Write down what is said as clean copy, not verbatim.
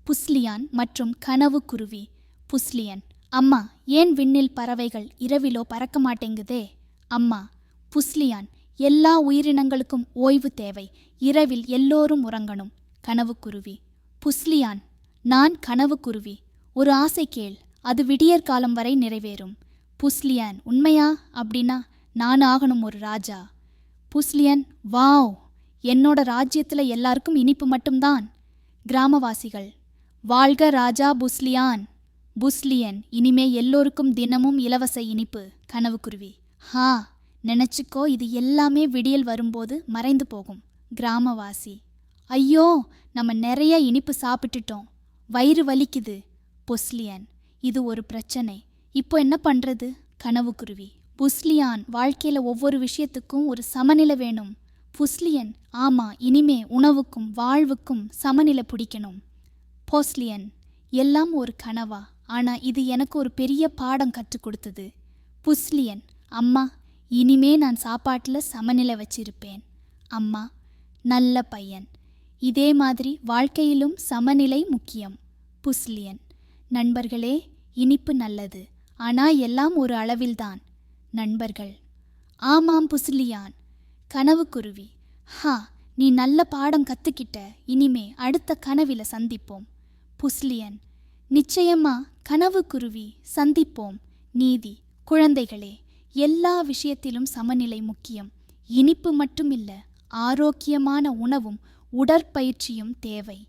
புஸ்லியான் மற்றும் கனவு குருவி. புஸ்லியன்: அம்மா, ஏன் விண்ணில் பறவைகள் இரவிலோ பறக்க மாட்டேங்குதே? அம்மா: புஸ்லியான்: எல்லா உயிரினங்களுக்கும் ஓய்வு தேவை. இரவில் எல்லோரும் உறங்கணும். கனவுக்குருவி: புஸ்லியான்: நான் கனவுக்குருவி. ஒரு ஆசை கேள், அது விடியற்காலம் வரை நிறைவேறும். புஸ்லியான்: உண்மையா? அப்படின்னா நான் ஆகணும் ஒரு ராஜா. புஸ்லியன்: வாவ், என்னோட ராஜ்யத்துல எல்லாருக்கும் இனிப்பு மட்டும்தான். கிராமவாசிகள்: வாழ்க ராஜா புஸ்லியான். புஸ்லியன்: இனிமே எல்லோருக்கும் தினமும் இலவச இனிப்பு. கனவுக்குருவி: ஹா, நினைச்சுக்கோ, இது எல்லாமே விடியல் வரும்போது மறைந்து போகும். கிராமவாசி: ஐயோ, நம்ம நிறைய இனிப்பு சாப்பிட்டுட்டோம், வயிறு வலிக்குது. புஸ்லியன்: இது ஒரு பிரச்சனை, இப்போ என்ன பண்றது? கனவுக்குருவி: புஸ்லியான், வாழ்க்கையில ஒவ்வொரு விஷயத்துக்கும் ஒரு சமநிலை வேணும். புஸ்லியன்: ஆமா, இனிமே உணவுக்கும் வாழ்வுக்கும் சமநிலை பிடிக்கணும். போஸ்லியன்: எல்லாம் ஒரு கனவா? ஆனா இது எனக்கு ஒரு பெரிய பாடம் கற்றுக் கொடுத்தது. புஸ்லியன்: அம்மா, இனிமே நான் சாப்பாட்டுல சமநிலை வச்சிருப்பேன். அம்மா: நல்ல பையன். இதே மாதிரி வாழ்க்கையிலும் சமநிலை முக்கியம். புஸ்லியன்: நண்பர்களே, இனிப்பு நல்லது, ஆனா எல்லாம் ஒரு அளவில்தான். நண்பர்கள்: ஆமாம் புஸ்லியான். கனவுக்குருவி: ஹா, நீ நல்ல பாடம் கத்துக்கிட்ட. இனிமே அடுத்த கனவில சந்திப்போம். புஸ்லியன்: நிச்சயமா கனவுக்குருவி, சந்திப்போம். நீதி: குழந்தைகளே, எல்லா விஷயத்திலும் சமநிலை முக்கியம். இனிப்பு மட்டும் இல்ல, ஆரோக்கியமான உணவும் உடற்பயிற்சியும் தேவை.